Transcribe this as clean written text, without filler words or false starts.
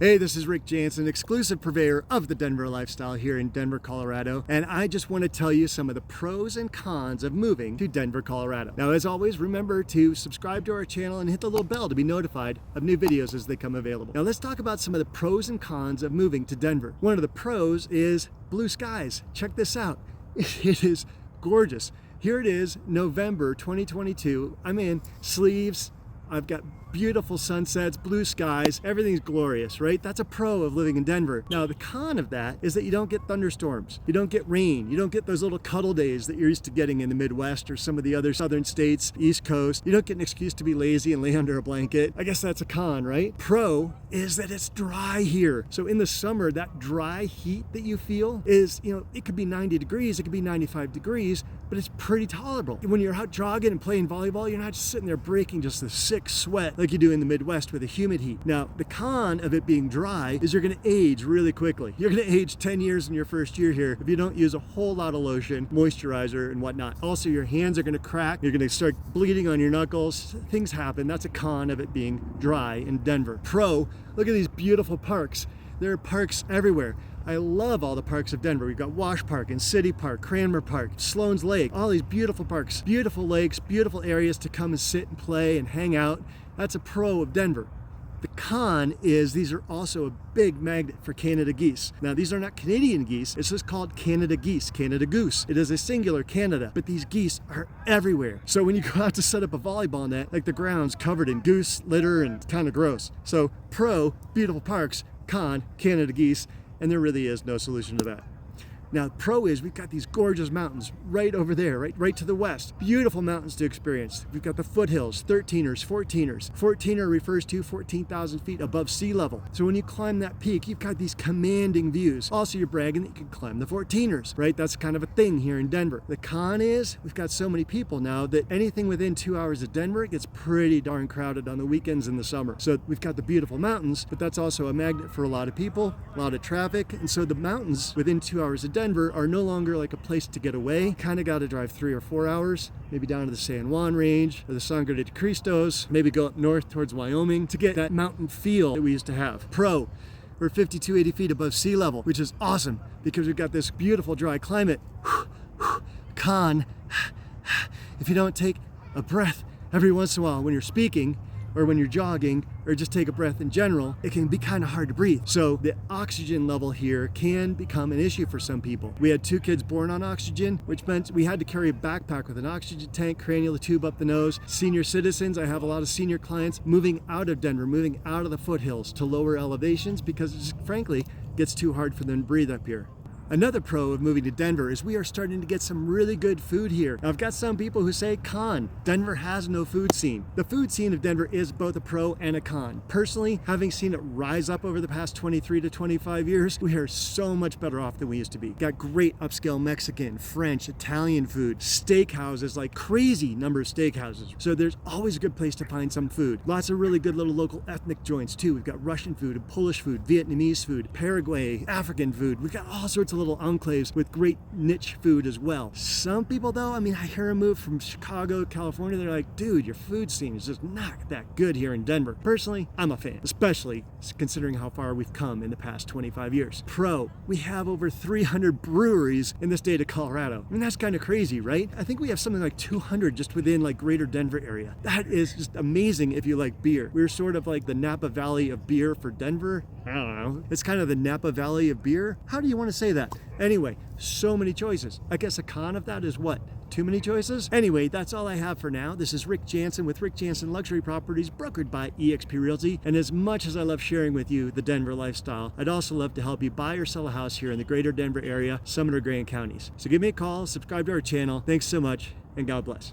Hey, this is Rick Janson, exclusive purveyor of the Denver lifestyle here in Denver, Colorado, and I just want to tell you some of the pros and cons of moving to Denver, Colorado. Now, as always, remember to subscribe to our channel and hit the little bell to be notified of new videos as they come available. Now, let's talk about some of the pros and cons of moving to Denver. One of the pros is blue skies. Check this out. It is gorgeous. Here it is, November 2022. I'm in sleeves. I've got beautiful sunsets, blue skies, everything's glorious, right? That's a pro of living in Denver. Now, the con of that is that you don't get thunderstorms. You don't get rain. You don't get those little cuddle days that you're used to getting in the Midwest or some of the other southern states, East Coast. You don't get an excuse to be lazy and lay under a blanket. I guess that's a con, right? Pro is that it's dry here. So in the summer, that dry heat that you feel is, it could be 90 degrees, it could be 95 degrees, but it's pretty tolerable. When you're out jogging and playing volleyball, you're not just sitting there breaking just the sick sweat like you do in the Midwest with the humid heat. Now, the con of it being dry is you're gonna age really quickly. You're gonna age 10 years in your first year here if you don't use a whole lot of lotion, moisturizer, and whatnot. Also, your hands are gonna crack. You're gonna start bleeding on your knuckles. Things happen. That's a con of it being dry in Denver. Pro, look at these beautiful parks. There are parks everywhere. I love all the parks of Denver. We've got Wash Park and City Park, Cranmer Park, Sloan's Lake, all these beautiful parks, beautiful lakes, beautiful areas to come and sit and play and hang out. That's a pro of Denver. The con is these are also a big magnet for Canada geese. Now, these are not Canadian geese. It's just called Canada geese, Canada goose. It is a singular Canada, but these geese are everywhere. So when you go out to set up a volleyball net, like the ground's covered in goose litter and kind of gross. So pro, beautiful parks, con, Canada geese, and there really is no solution to that. Now, pro is we've got these gorgeous mountains right over there, right to the west. Beautiful mountains to experience. We've got the foothills, 13ers, 14ers. 14er refers to 14,000 feet above sea level. So when you climb that peak, you've got these commanding views. Also, you're bragging that you can climb the 14ers, right? That's kind of a thing here in Denver. The con is we've got so many people now that anything within 2 hours of Denver gets pretty darn crowded on the weekends in the summer. So we've got the beautiful mountains, but that's also a magnet for a lot of people, a lot of traffic. And so the mountains within 2 hours of Denver are no longer like a place to get away. Kind of got to drive 3 or 4 hours, maybe down to the San Juan range or the Sangre de Cristos, maybe go up north towards Wyoming to get that mountain feel that we used to have. Pro, we're 5,280 feet above sea level, which is awesome because we've got this beautiful dry climate. Con, if you don't take a breath every once in a while when you're speaking, or when you're jogging, or just take a breath in general, it can be kind of hard to breathe. So the oxygen level here can become an issue for some people. We had 2 kids born on oxygen, which meant we had to carry a backpack with an oxygen tank, cannula tube up the nose. Senior citizens, I have a lot of senior clients moving out of Denver, moving out of the foothills to lower elevations because it just, frankly, gets too hard for them to breathe up here. Another pro of moving to Denver is we are starting to get some really good food here. Now, I've got some people who say con. Denver has no food scene. The food scene of Denver is both a pro and a con. Personally, having seen it rise up over the past 23 to 25 years, we are so much better off than we used to be. Got great upscale Mexican, French, Italian food, steakhouses, like crazy number of steakhouses. So there's always a good place to find some food. Lots of really good little local ethnic joints too. We've got Russian food and Polish food, Vietnamese food, Paraguay, African food. We've got all sorts of little enclaves with great niche food as well. Some people though, I hear them move from Chicago, California, they're like, dude, your food scene is just not that good here in Denver. Personally, I'm a fan, especially considering how far we've come in the past 25 years. Pro, we have over 300 breweries in the state of Colorado. That's kind of crazy, right? I think we have something like 200 just within like greater Denver area. That is just amazing if you like beer. We're sort of like the Napa Valley of beer for Denver. I don't know. It's kind of the Napa Valley of beer. How do you want to say that? Anyway, so many choices. I guess a con of that is what? Too many choices? Anyway, that's all I have for now. This is Rick Janson with Rick Janson Luxury Properties, brokered by eXp Realty. And as much as I love sharing with you the Denver lifestyle, I'd also love to help you buy or sell a house here in the greater Denver area, Summit or Grand counties. So give me a call, subscribe to our channel. Thanks so much, and God bless.